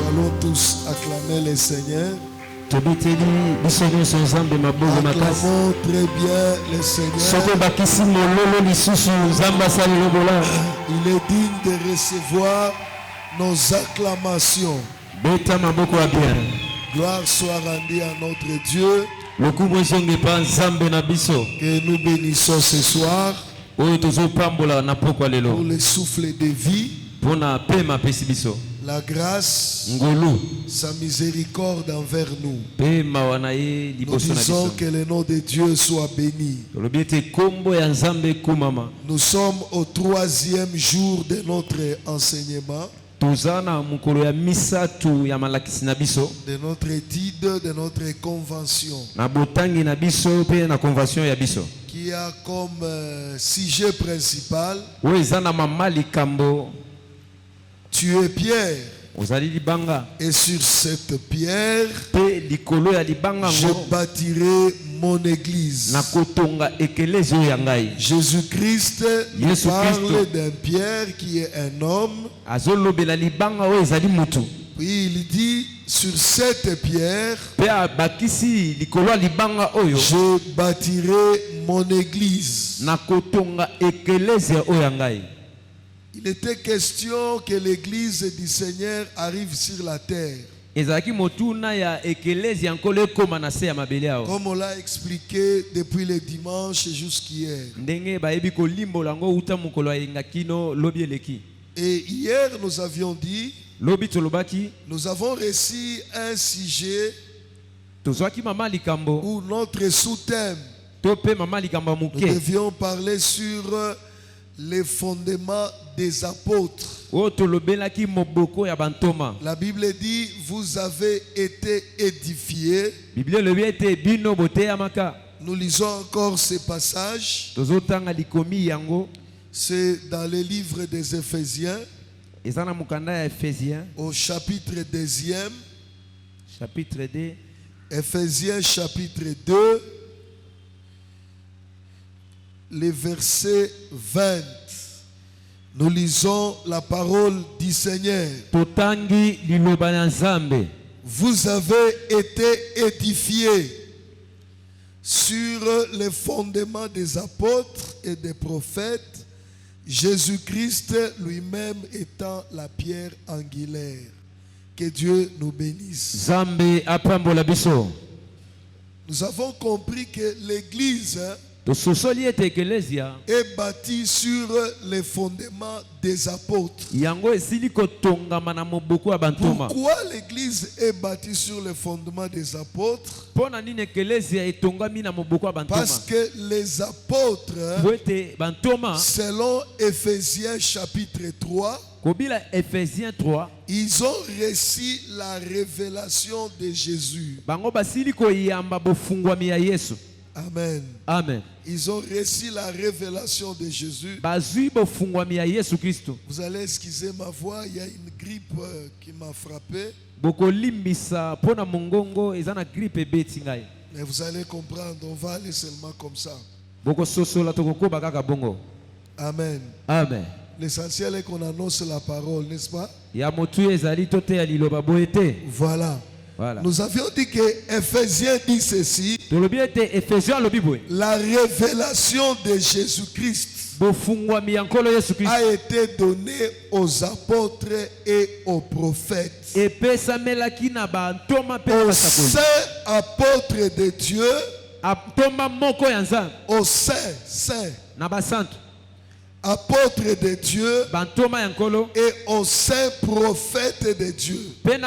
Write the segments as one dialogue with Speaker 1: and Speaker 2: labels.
Speaker 1: allons tous acclamer le Seigneur.
Speaker 2: Acclamons
Speaker 1: très bien le Seigneur. Il est digne de recevoir nos acclamations. Gloire soit rendue à notre Dieu. Que nous bénissons ce soir pour le souffle de vie, la grâce, sa miséricorde envers nous. Nous disons que le nom de Dieu soit béni. Nous sommes au 3e jour de notre enseignement, de notre étude, de notre convention, qui a comme sujet principal: tu es Pierre, et sur cette pierre je bâtirai mon église. Jésus-Christ nous parle d'un Pierre qui est un homme. Puis il dit: sur cette pierre je bâtirai mon église. Il était question que l'église du Seigneur arrive sur la terre. Comme on l'a expliqué depuis le dimanche jusqu'hier. Et hier nous avions dit, nous avons reçu un sujet où notre sous-thème, nous devions parler sur les fondements des apôtres. La Bible dit: vous avez été édifiés. Nous lisons encore ce passage. C'est dans le livre des Éphésiens, au chapitre 2e. Éphésiens chapitre 2, le verset 20. Nous lisons la parole du Seigneur. Vous avez été édifiés sur les fondements des apôtres et des prophètes, Jésus-Christ lui-même étant la pierre angulaire. Que Dieu nous bénisse. Nous avons compris que l'Église est bâtie sur les fondements des apôtres. Pourquoi l'Église est bâtie sur les fondements des apôtres? Parce que les apôtres, selon Éphésiens chapitre 3, ils ont reçu la révélation de Jésus. Amen.
Speaker 2: Amen.
Speaker 1: Ils ont reçu la révélation de Jésus. Vous allez excuser ma voix, il y a une grippe qui m'a frappé. Mais vous allez comprendre, on va aller seulement comme ça. Amen.
Speaker 2: Amen.
Speaker 1: L'essentiel est qu'on annonce la parole, n'est-ce pas? Voilà.
Speaker 2: Voilà.
Speaker 1: Nous avions dit que Éphésiens dit ceci: la révélation de Jésus-Christ a été donnée aux apôtres et aux prophètes, aux saints apôtres de Dieu, aux saints apôtres de Dieu et aux saints prophètes de Dieu. C'est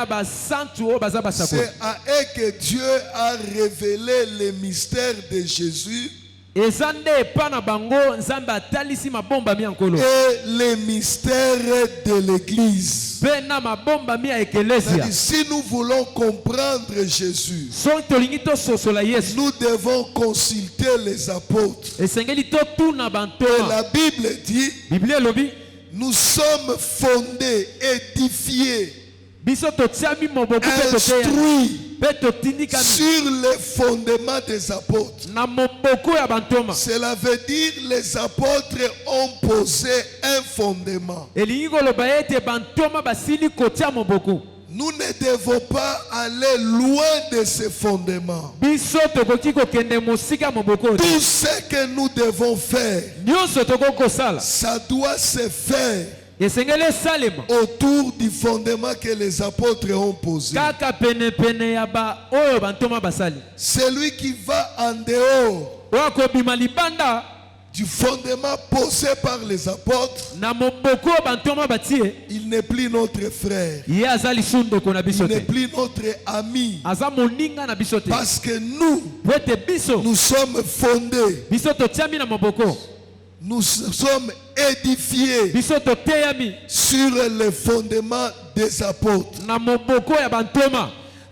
Speaker 1: à eux que Dieu a révélé les mystères de Jésus et les mystères de l'Église. Si nous voulons comprendre Jésus, nous devons consulter les apôtres. Et la Bible dit: nous sommes fondés, édifiés, instruits sur les fondements des apôtres. Cela veut dire les apôtres ont posé un fondement. Nous ne devons pas aller loin de ces fondements. Tout ce que nous devons faire, ça doit se faire autour du fondement que les apôtres ont posé. Celui qui va en dehors du fondement posé par les apôtres, il n'est plus notre frère, il n'est plus notre ami, parce que nous sommes fondés, nous sommes édifiés sur le fondement des apôtres.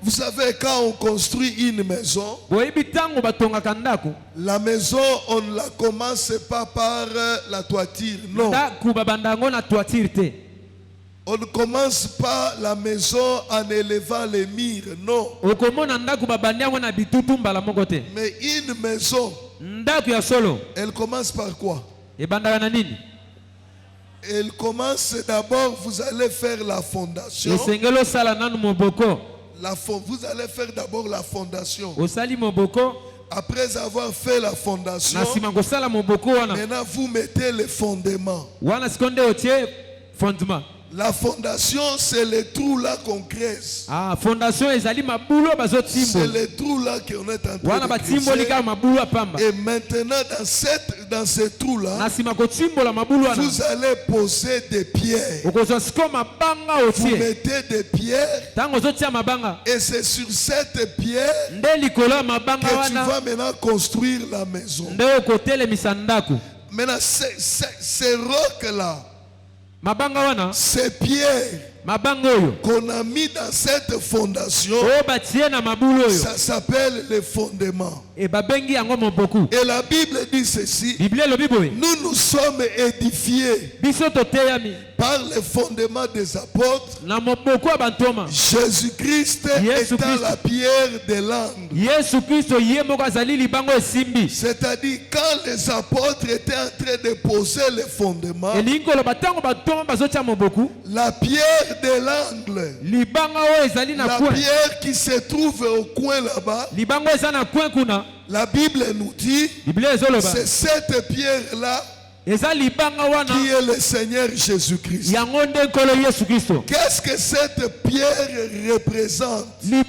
Speaker 1: Vous savez, quand on construit une maison, la maison, on ne la commence pas par la toiture, non. On ne commence pas la maison en élevant les murs, non. Mais une maison, elle commence par quoi? Elle commence d'abord, vous allez faire la fondation. Vous allez faire d'abord la fondation. Après avoir fait la fondation, maintenant vous mettez les fondements. La fondation, c'est le trou là qu'on creuse. C'est le trou là qu'on est en train de creuser. Et maintenant, dans ce trou là, vous allez poser des pierres. Vous mettez des pierres. Et c'est sur cette pierre que tu vas maintenant construire la maison. Maintenant, ces rocs là, ces pierres qu'on a mis dans cette fondation, ça s'appelle les fondements. Et la Bible dit ceci: nous nous sommes édifiés par les fondements des apôtres, Jésus-Christ étant la pierre de l'angle. C'est-à-dire, quand les apôtres étaient en train de poser les fondements, la pierre de l'angle, la pierre qui se trouve au coin là-bas, la Bible nous dit, c'est cette pierre-là qui est le Seigneur Jésus-Christ. Qu'est-ce que cette pierre représente? La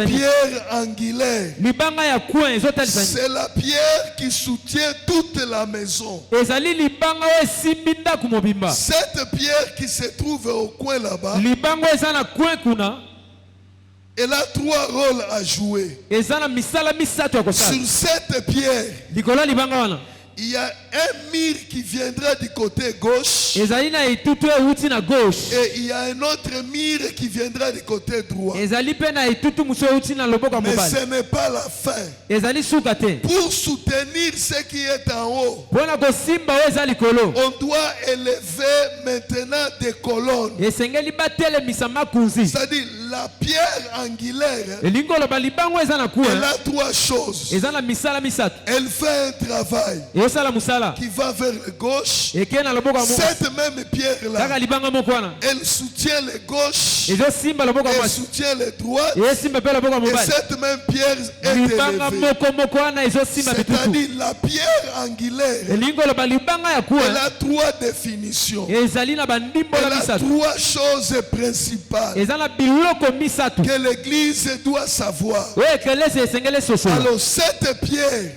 Speaker 1: pierre angulaire. C'est la pierre qui soutient toute la maison. Cette pierre qui se trouve au coin là-bas, elle a trois rôles à jouer. Sur cette pierre, il y a un mur qui viendra du côté gauche, et il y a un autre mur qui viendra du côté droit. Mais ce n'est pas la fin. Pour soutenir ce qui est en haut, on doit élever maintenant des colonnes. C'est-à-dire, la pierre angulaire, elle a trois choses. Elle fait un travail qui va vers le gauche. Cette même pierre-là, elle soutient le gauche, elle soutient le droit, et cette même pierre est élevée. C'est-à-dire, la pierre angulaire, elle a trois définitions. Elle a trois choses principales que l'Église doit savoir. Alors, cette pierre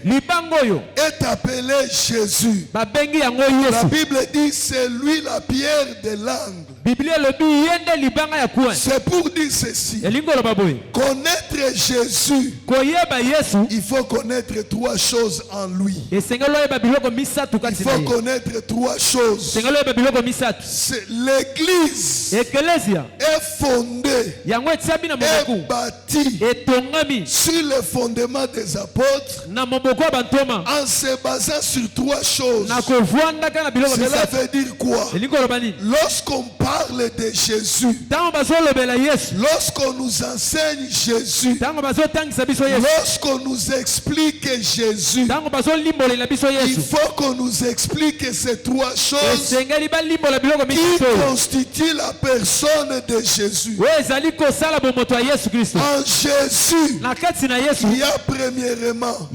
Speaker 1: est appelée Jésus. La Bible dit c'est lui la pierre de l'angle. C'est pour dire ceci: connaître Jésus, il faut connaître trois choses en lui. Il faut connaître trois choses. L'Église est fondée, est bâtie sur le fondement des apôtres, en se basant sur trois choses. Cela veut dire quoi? Lorsqu'on parle de Jésus, lorsqu'on nous enseigne Jésus, Jésus, lorsqu'on nous explique Jésus, il faut qu'on nous explique ces trois choses qui constituent la personne de Jésus. En Jésus, il y a premièrement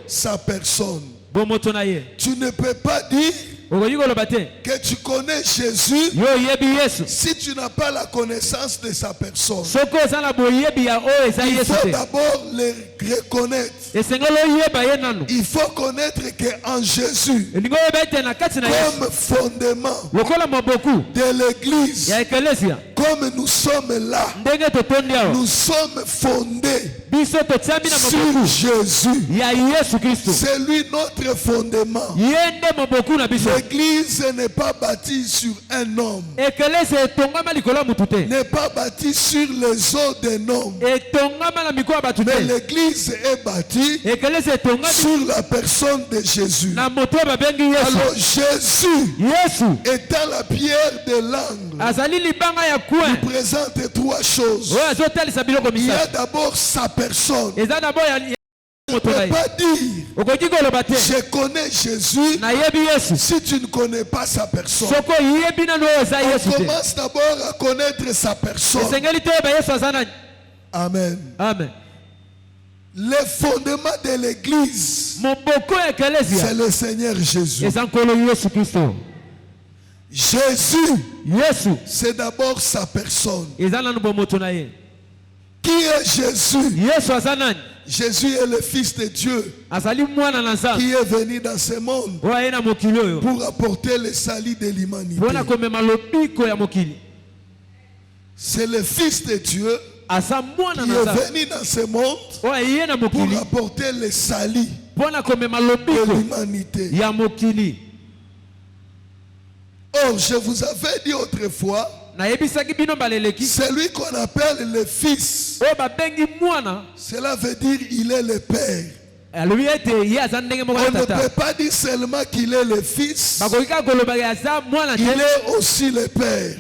Speaker 1: sa personne. Tu ne peux pas dire que tu connais Jésus si tu n'as pas la connaissance de sa personne. Il faut d'abord le reconnaître. Il faut connaître qu'en Jésus, comme fondement de l'église, comme nous sommes là, nous sommes fondés sur Jésus. C'est lui notre fondement. L'église n'est pas bâtie sur un homme, n'est pas bâtie sur les os d'un homme, mais l'église est bâtie sur la personne de Jésus. Alors Jésus étant la pierre de l'angle, il présente trois choses. Il y a d'abord sa personne. Tu ne peux pas dire je connais Jésus si tu ne connais pas sa personne. On commence d'abord à connaître sa personne. Amen.
Speaker 2: Amen.
Speaker 1: Le fondement de l'église, c'est le Seigneur Jésus. Jésus, c'est d'abord sa personne. Qui est Jésus? Jésus est le Fils de Dieu qui est venu dans ce monde pour apporter le salut de l'humanité. C'est le Fils de Dieu qui est venu dans ce monde pour apporter le salut de l'humanité. Or, je vous avais dit autrefois, celui qu'on appelle le Fils, cela veut dire il est le Père. On ne peut pas dire seulement qu'il est le Fils, il est aussi le Père.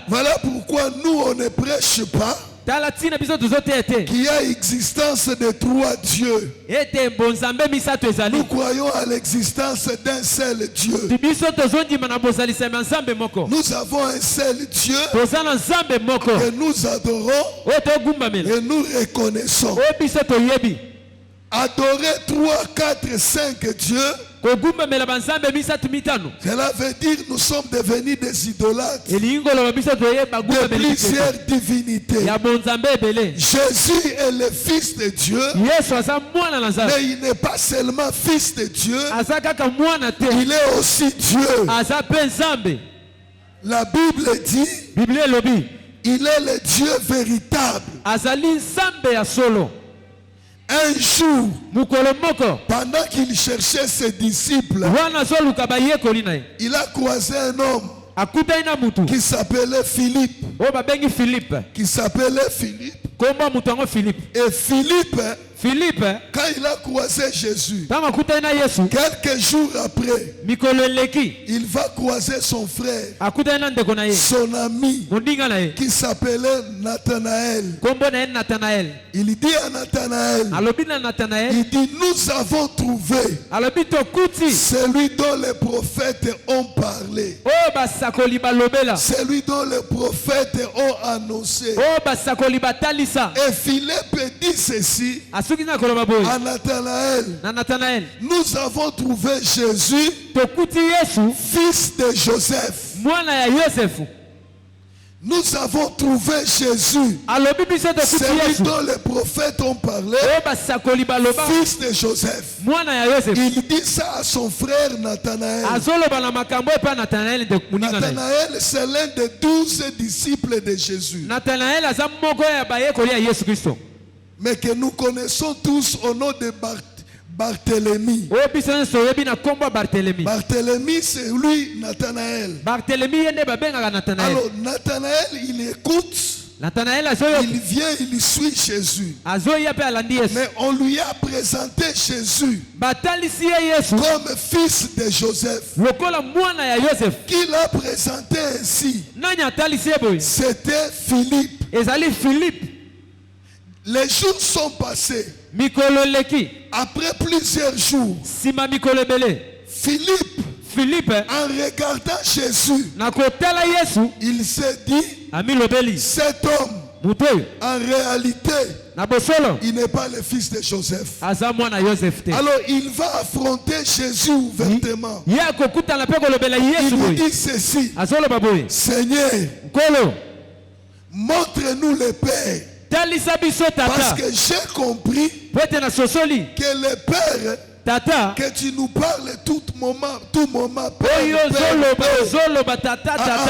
Speaker 1: Voilà pourquoi nous on ne prêche pas qu'il y a existence de trois dieux. Nous croyons à l'existence d'un seul Dieu. Nous avons un seul Dieu que nous adorons et nous reconnaissons. Adorer 3, 4, 5 dieux, cela veut dire nous sommes devenus des idolâtres de plusieurs divinités. Jésus est le Fils de Dieu, mais il n'est pas seulement Fils de Dieu, il est aussi Dieu. La Bible dit il est le Dieu véritable. Un jour, pendant qu'il cherchait ses disciples, il a croisé un homme qui s'appelait Philippe. Et Philippe, quand il a croisé Jésus, quelques jours après, il va croiser son frère, son ami, qui s'appelait Nathanaël. Il dit à Nathanaël, il dit, nous avons trouvé celui dont les prophètes ont parlé, celui dont les prophètes ont annoncé. Et Philippe dit ceci à Nathanaël, nous avons trouvé Jésus, fils de Joseph. Nous avons trouvé Jésus, celui dont les prophètes ont parlé, fils de Joseph. Il dit ça à son frère Nathanaël. Nathanaël, c'est l'un des 12 disciples de Jésus, mais que nous connaissons tous au nom de Barthélemy. Barthélemy, c'est lui, Nathanaël. Alors, Nathanaël, il écoute. Il vient, il suit Jésus. Mais on lui a présenté Jésus comme fils de Joseph. Qui l'a présenté ainsi? C'était Philippe. Les jours sont passés. Après plusieurs jours, Philippe, en regardant Jésus, il s'est dit, cet homme, en réalité, il n'est pas le fils de Joseph. Alors il va affronter Jésus ouvertement. Il lui dit ceci, Seigneur, montre-nous le Père. Parce que j'ai compris que le Père, que tu nous parles tout moment, Père,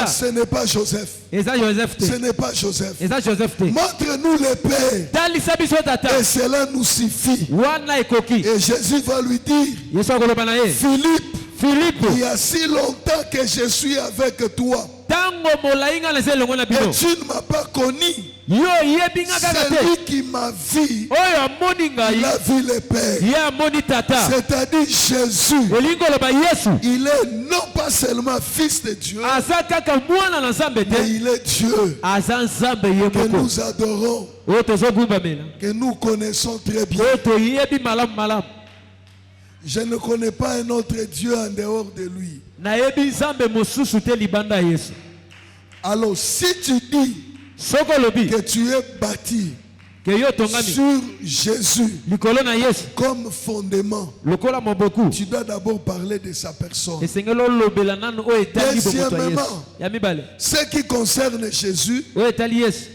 Speaker 1: ce n'est pas Joseph. Ce n'est pas Joseph. Montre-nous le Père. Et cela nous suffit. Et Jésus va lui dire, Philippe, il y a si longtemps que je suis avec toi. Et tu ne m'as pas connu. Celui qui m'a vu, il a vu le Père. C'est-à-dire Jésus, il est non pas seulement fils de Dieu, mais il est Dieu que nous adorons, que nous connaissons très bien. Je ne connais pas un autre Dieu en dehors de lui. Alors si tu dis que tu es bâti sur Jésus comme fondement, tu dois d'abord parler de sa personne. Deuxièmement, ce qui concerne Jésus,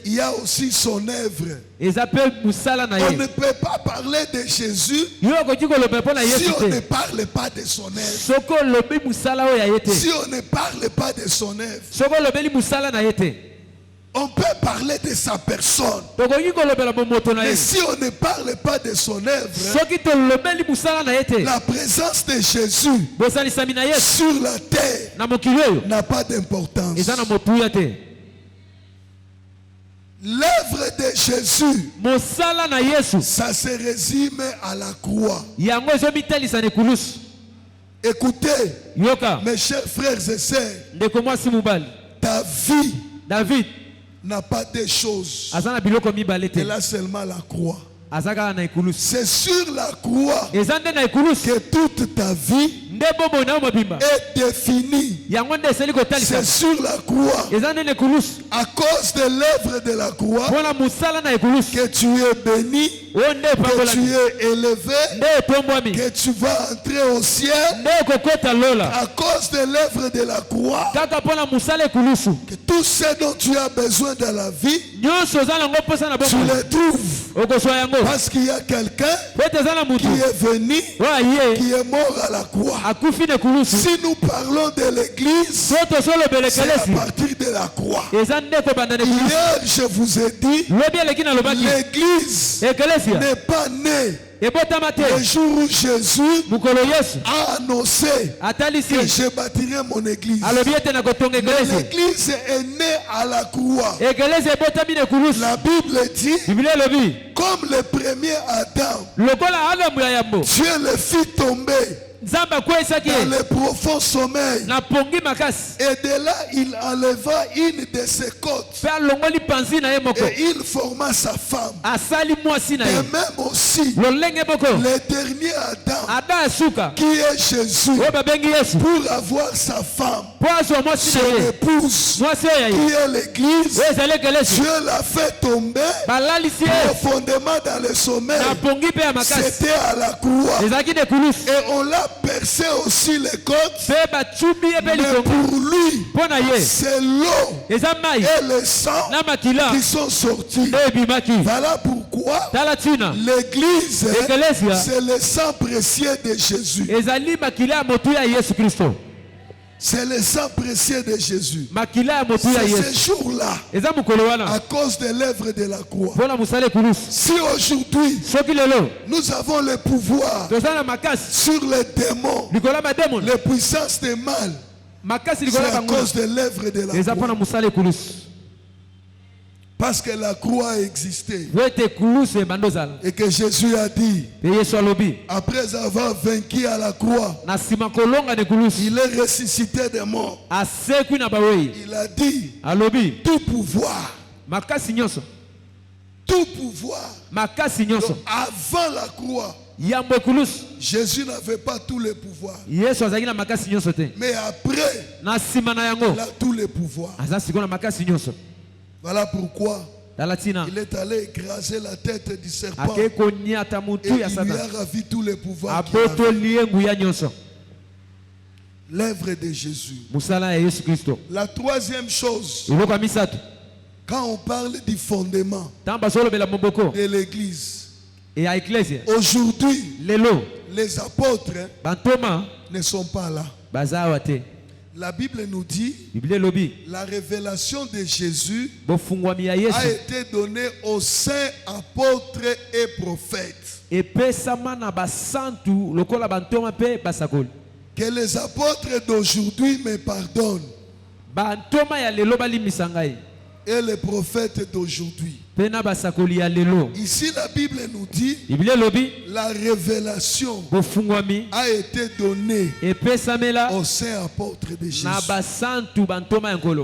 Speaker 1: il y a aussi son œuvre. On ne peut pas parler de Jésus si on ne parle pas de son œuvre. Si on ne parle pas de son œuvre, on peut parler de sa personne. Mais si on ne parle pas de son œuvre, la présence de Jésus sur la terre n'a pas d'importance. L'œuvre de Jésus, ça se résume à la croix. Écoutez, mes chers frères et sœurs, ta vie, David, n'a pas de choses. Elle a seulement la croix. C'est sur la croix que toute ta vie est définie. C'est sur la croix, à cause de l'œuvre de la croix, que tu es béni, que tu es élevé, que tu vas entrer au ciel. À cause de l'œuvre de la croix, que tout ce dont tu as besoin dans la vie, tu les trouves. Parce qu'il y a quelqu'un qui est venu, qui est mort à la croix. Si nous parlons de l'église, c'est à partir de la croix. Hier, je vous ai dit, l'église n'est pas née le jour où Jésus a annoncé que je bâtirai mon église. Mais l'église est née à la croix. La Bible dit, comme le premier Adam, Dieu le fit tomber dans le profond sommeil. Et de là, il enleva une de ses côtes. Et il forma sa femme. Et même aussi, le dernier Adam, qui est Jésus, pour avoir sa femme, son épouse, qui est l'église, Dieu l'a fait tomber profondément dans le sommeil. C'était à la croix. Et on l'a percé aussi les côtes. Mais pour lui, c'est l'eau et le sang qui sont sortis. Voilà pourquoi l'église, c'est le sang précieux de Jésus. C'est le sang précieux de Jésus. C'est ce jour-là, à cause de l'œuvre de la croix. Si aujourd'hui, nous avons le pouvoir sur les démons, les puissances des mal, c'est à cause de l'œuvre de la croix. Parce que la croix a existé. Et que Jésus a dit, après avoir vaincu à la croix, il est ressuscité des morts. Il a dit, tout pouvoir, tout pouvoir. Donc, avant la croix, Jésus n'avait pas tous les pouvoirs. Mais après, il a tous les pouvoirs. Voilà pourquoi il est allé écraser la tête du serpent. Et il lui a ravi tous les pouvoirs. L'œuvre de Jésus. La troisième chose, quand on parle du fondement de l'église, aujourd'hui, les apôtres ne sont pas là. La Bible nous dit la révélation de Jésus a été donnée aux saints apôtres et prophètes. Que les apôtres d'aujourd'hui me pardonnent. Et les prophètes d'aujourd'hui. Ici la Bible nous dit la révélation a été donnée aux saints apôtres de Jésus.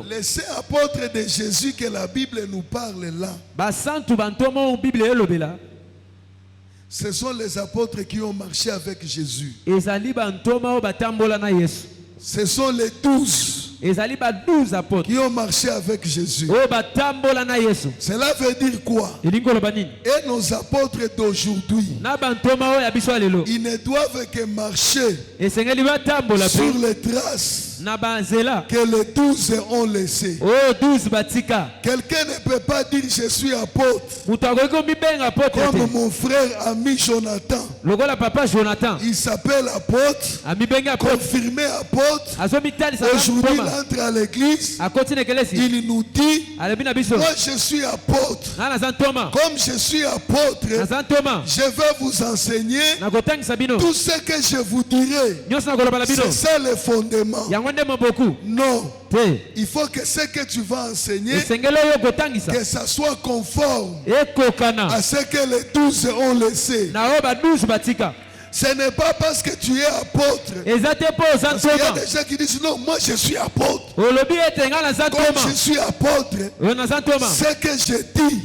Speaker 1: Les saints apôtres de Jésus que la Bible nous parle là, ce sont les apôtres qui ont marché avec Jésus. Ce sont les 12 qui ont marché avec Jésus. Cela veut dire quoi? Et nos apôtres d'aujourd'hui, ils ne doivent que marcher sur les traces que les 12 ont laissées. Quelqu'un ne peut pas dire je suis apôtre comme mon frère ami Jonathan. Il s'appelle apôtre, confirmé apôtre. Aujourd'hui il entre à l'église, il nous dit moi je suis apôtre. Comme je suis apôtre, je vais vous enseigner tout ce que je vous dirai. C'est ça le fondement. Non, il faut que ce que tu vas enseigner, que ça soit conforme à ce que les 12 ont laissé. Ce n'est pas parce que tu es apôtre. Parce qu'il y a des gens qui disent non, moi je suis apôtre. Comme je suis apôtre, ce que je dis,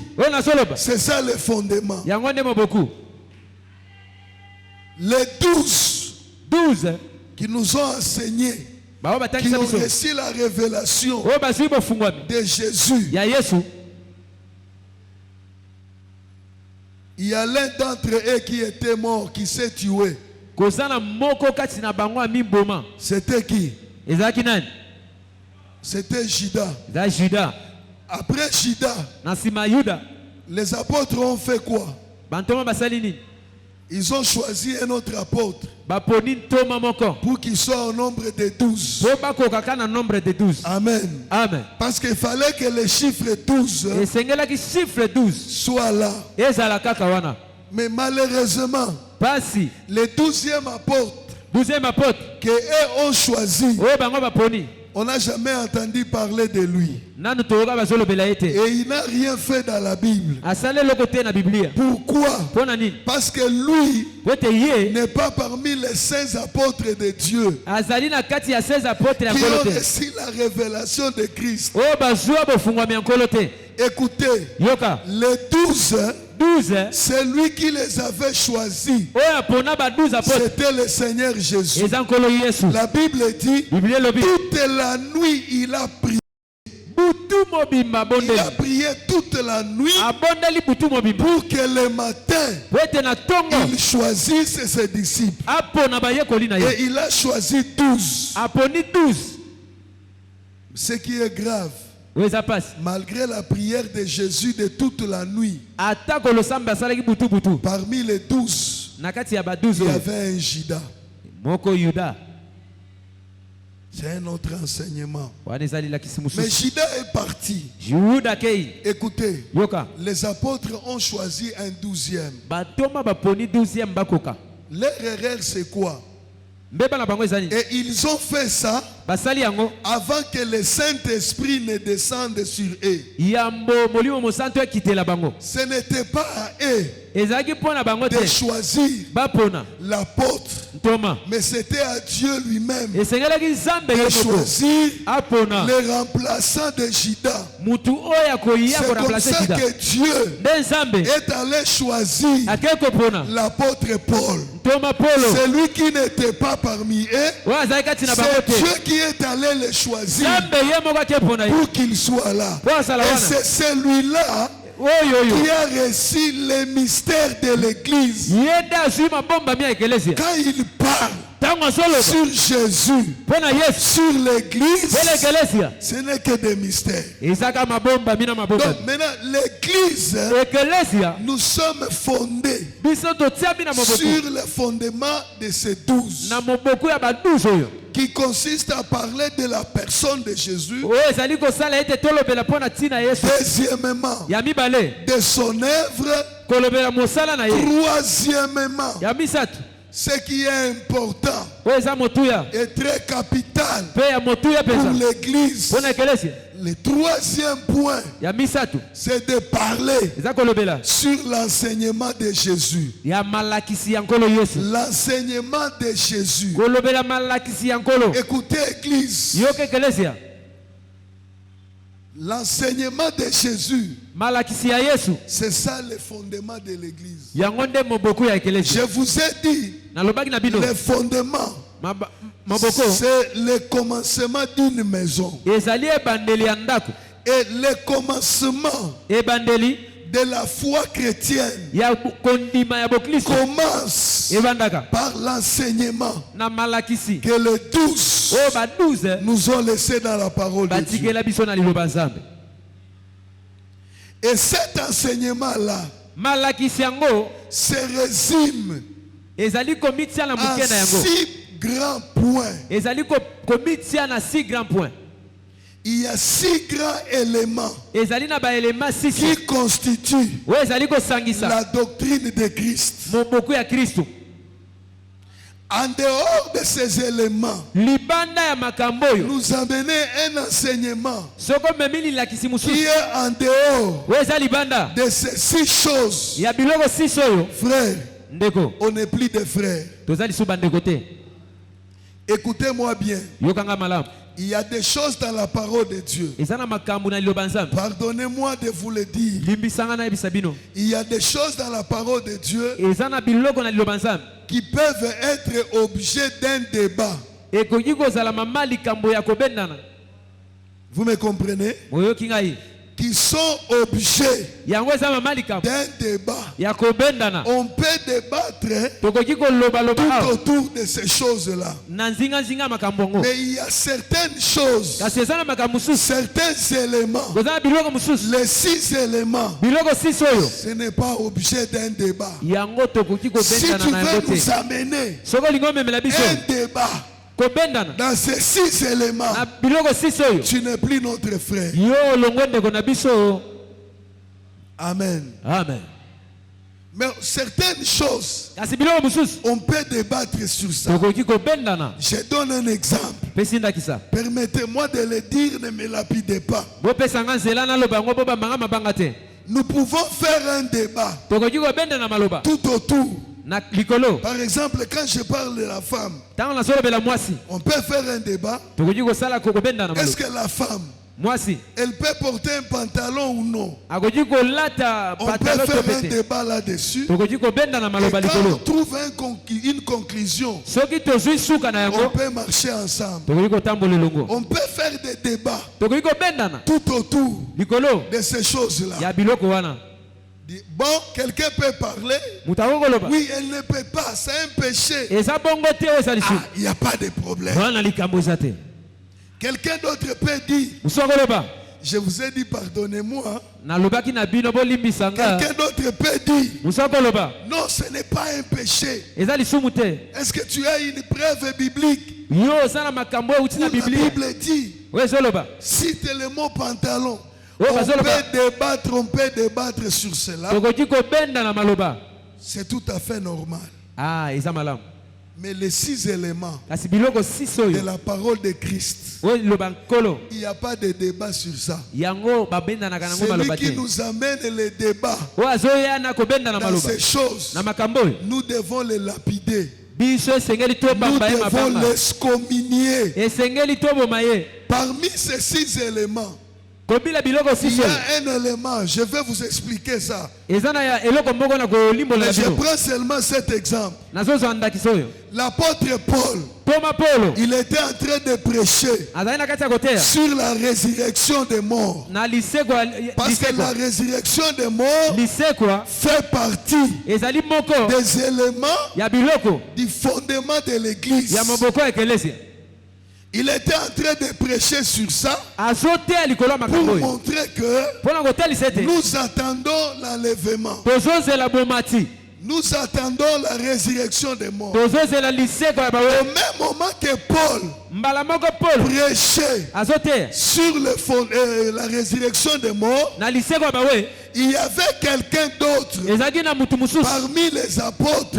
Speaker 1: c'est ça le fondement. Les 12 qui nous ont enseigné, qui ont reçu la révélation de Jésus. Il y a l'un d'entre eux qui était mort, qui s'est tué. C'était qui? C'était Judas. Après Judas, les apôtres ont fait quoi? Ils ont choisi un autre apôtre pour qu'il soit au nombre de 12. Amen. Parce qu'il fallait que le chiffre 12 soit là. Mais malheureusement, le 12e apôtre qu'eux ont choisi, on n'a jamais entendu parler de lui. Et il n'a rien fait dans la Bible. Pourquoi? Parce que lui n'est pas parmi les 16 apôtres de Dieu qui ont reçu la révélation de Christ. Écoutez, les 12, c'est lui qui les avait choisis. C'était le Seigneur Jésus. La Bible dit toute la nuit il a prié. Il a prié toute la nuit pour que le matin il choisisse ses disciples. Et il a choisi 12. Ce qui est grave, malgré la prière de Jésus de toute la nuit, parmi les 12, il y avait un Judas. C'est un autre enseignement. Mais Judas est parti. Écoutez, les apôtres ont choisi un 12e. Leur erreur c'est quoi? Et ils ont fait ça avant que le Saint-Esprit ne descende sur eux. Ce n'était pas à eux de choisir l'apôtre mais c'était à Dieu lui-même de choisir les remplaçants de Judas. C'est comme ça que Dieu est allé choisir l'apôtre Paul. C'est lui qui n'était pas parmi eux. C'est Dieu qui est allé le choisir pour qu'il soit là. Et c'est celui-là qui a reçu les mystères de l'église. Quand il parle sur Jésus, sur l'église, ce n'est que des mystères. Donc maintenant, l'église, nous sommes fondés sur le fondement de ces 12. Qui consiste à parler de la personne de Jésus. Deuxièmement, de son œuvre. Troisièmement, ce qui est important et très capital pour l'église. Le troisième point, c'est de parler sur l'enseignement de Jésus. L'enseignement de Jésus. Écoutez, église. L'enseignement de Jésus, c'est ça le fondement de l'église. Je vous ai dit, le fondement, c'est le commencement d'une maison. Et le commencement de la foi chrétienne commence par l'enseignement que les 12 nous ont laissé dans la parole de Dieu. Et cet enseignement-là se résume en 6 grands points. Il y a 6 grands éléments qui constituent la doctrine de Christ. En dehors de ces éléments, nous amener un enseignement qui est en dehors de ces 6 choses. Frère, on n'est plus des frères. Écoutez-moi bien. Il y a des choses dans la parole de Dieu. Pardonnez-moi de vous le dire. Il y a des choses dans la parole de Dieu qui peuvent être objets d'un débat. Vous me comprenez? Qui sont objets d'un débat. On peut débattre tout autour de ces choses-là. Mais il y a certaines choses, certains éléments, les 6 éléments, ce n'est pas objet d'un débat. Si tu veux nous amener un débat dans ces 6 éléments, tu n'es plus notre frère. Amen.
Speaker 2: Amen.
Speaker 1: Mais certaines choses, on peut débattre sur ça. Je donne un exemple. Permettez-moi de le dire, ne me lapidez pas. Nous pouvons faire un débat tout autour. Par exemple, quand je parle de la femme, on peut faire un débat. Est-ce que la femme, elle peut porter un pantalon ou non? On peut faire un débat là-dessus. Et quand on trouve une conclusion, on peut marcher ensemble. On peut faire des débats tout autour de ces choses-là. Bon, quelqu'un peut parler. Oui, elle ne peut pas, c'est un péché. Il n'y a pas de problème. Quelqu'un d'autre peut dire, je vous ai dit pardonnez-moi. Quelqu'un d'autre peut dire, non, ce n'est pas un péché. Est-ce que tu as une preuve biblique? La Bible dit, cite le mot pantalon. On peut débattre sur cela. C'est tout à fait normal. Mais les 6 éléments de la parole de Christ, il n'y a pas de débat sur ça. Celui qui nous amène les débats dans ces choses, nous devons les lapider. nous devons l'excommunier. Parmi ces 6 éléments, il y a un élément, je vais vous expliquer ça. Mais je prends seulement cet exemple. L'apôtre Paul, il était en train de prêcher sur la résurrection des morts. Parce que la résurrection des morts fait partie des éléments du fondement de l'église. Il était en train de prêcher sur ça pour montrer que nous attendons l'enlèvement. Nous attendons la résurrection des morts. Au même moment que Paul prêchait sur la résurrection des morts, il y avait quelqu'un d'autre parmi les apôtres,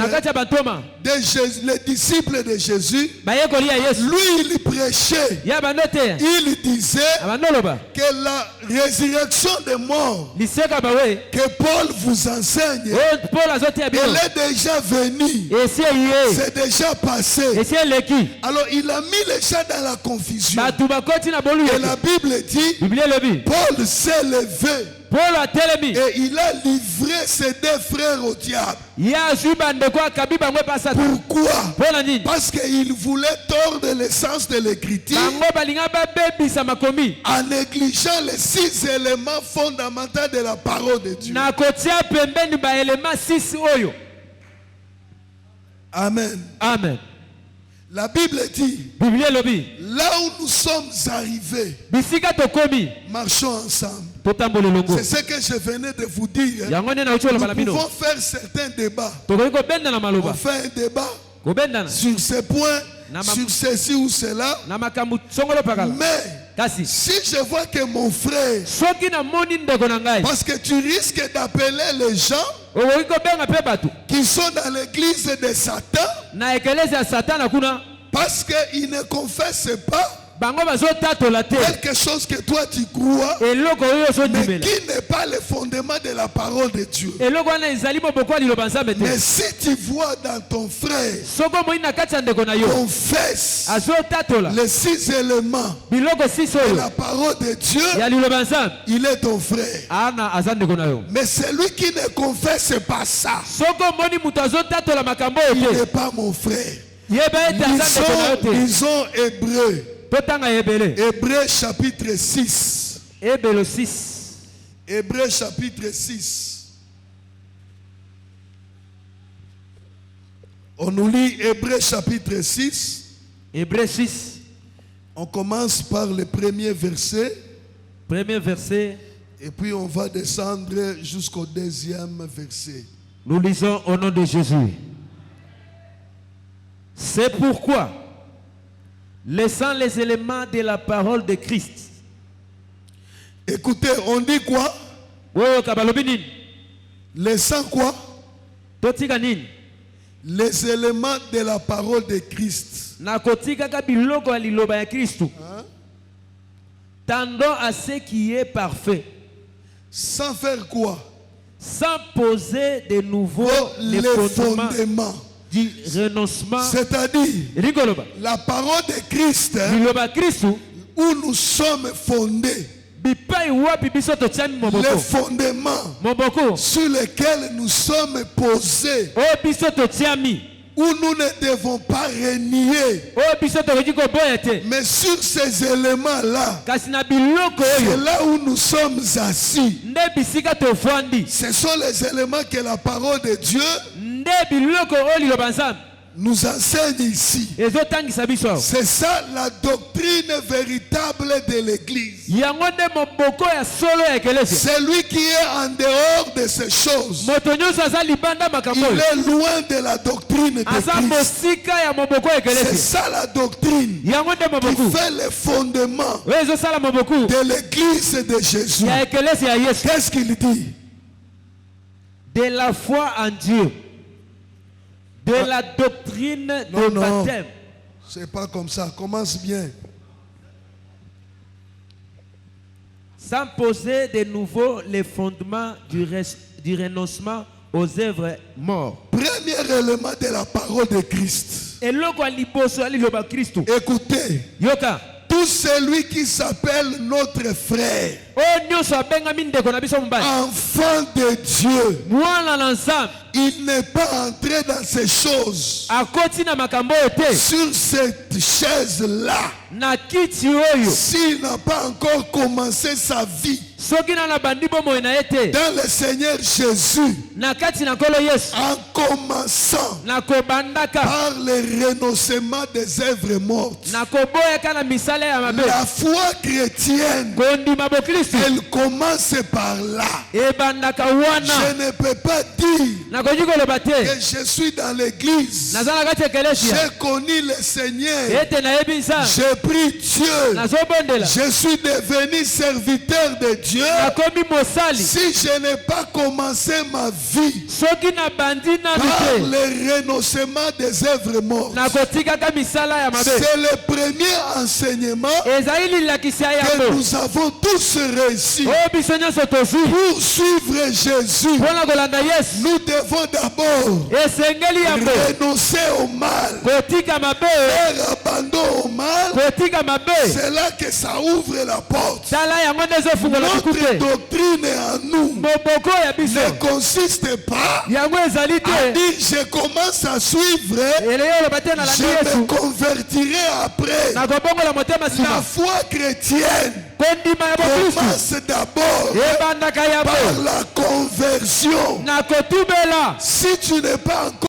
Speaker 1: les disciples de Jésus. Lui, il prêchait. Il disait que la résurrection des morts que Paul vous enseigne, elle est déjà venue. C'est déjà passé. Alors il a mis les gens dans la confusion. Et la Bible dit, Paul s'est levé et il a livré ses 2 frères au diable. Pourquoi? Parce qu'il voulait tordre l'essence de l'écriture en négligeant les 6 éléments fondamentaux de la parole de Dieu. Amen.
Speaker 2: Amen.
Speaker 1: La Bible dit, là où nous sommes arrivés, marchons ensemble. C'est ce que je venais de vous dire. Nous pouvons faire certains débats. On fait un débat sur ce point, sur ceci ou cela. Mais si je vois que mon frère, parce que tu risques d'appeler les gens qui sont dans l'église de Satan, parce qu'ils ne confessent pas quelque chose que toi tu crois, mais qui n'est pas le fondement de la parole de Dieu. Mais si tu vois dans ton frère, confesse les 6 éléments de la parole de Dieu, il est ton frère. Mais celui qui ne confesse pas ça, il n'est pas mon frère. Lisons Hébreux. Hébreux chapitre 6. Hébreux chapitre 6. On nous lit Hébreux chapitre 6.
Speaker 2: Hébreux 6.
Speaker 1: On commence par le premier verset.
Speaker 2: Premier verset.
Speaker 1: Et puis on va descendre jusqu'au 2e verset.
Speaker 2: Nous lisons au nom de Jésus. C'est pourquoi, laissant les éléments de la parole de Christ.
Speaker 1: Écoutez, on dit quoi? Laissant quoi? Les éléments de la parole de Christ.
Speaker 2: Hein? Tendant à ce qui est parfait.
Speaker 1: Sans faire quoi?
Speaker 2: Sans poser de nouveau les fondements du renoncement.
Speaker 1: C'est-à-dire la parole de Christ, où nous sommes fondés, les fondements sur lesquels nous sommes posés, où nous ne devons pas renier. Mais sur ces éléments-là, c'est là où nous sommes assis. Ce sont les éléments que la parole de Dieu nous enseigne ici. C'est ça la doctrine véritable de l'église. Celui qui est en dehors de ces choses, il est loin de la doctrine de Christ. C'est ça la doctrine qui fait le fondement de l'église de Jésus. Qu'est-ce qu'il dit?
Speaker 2: De la foi en Dieu. De la doctrine du baptême.
Speaker 1: C'est pas comme ça. Commence bien.
Speaker 2: Sans poser de nouveau les fondements du renoncement aux œuvres mortes.
Speaker 1: Premier élément de la parole de Christ. Écoutez.
Speaker 2: Yoka.
Speaker 1: Tout celui qui s'appelle notre frère, enfant de Dieu, il n'est pas entré dans ces choses, sur cette chaise-là, s'il n'a pas encore commencé sa vie dans le Seigneur Jésus, en commençant par le renoncement des œuvres mortes. La foi chrétienne, elle commence par là. Je ne peux pas dire que je suis dans l'église, j'ai connu le Seigneur, j'ai pris Dieu, je suis devenu serviteur de Dieu. Si je n'ai pas commencé ma vie par le renoncement des œuvres mortes, c'est le premier enseignement que nous avons tous réussi. Pour suivre Jésus, nous devons d'abord renoncer au mal, faire abandon au mal. C'est là que ça ouvre la porte. Notre doctrine en nous ne consiste pas à dire je commence à suivre, je me convertirai après. La foi chrétienne commence d'abord par la conversion. Si tu n'es pas encore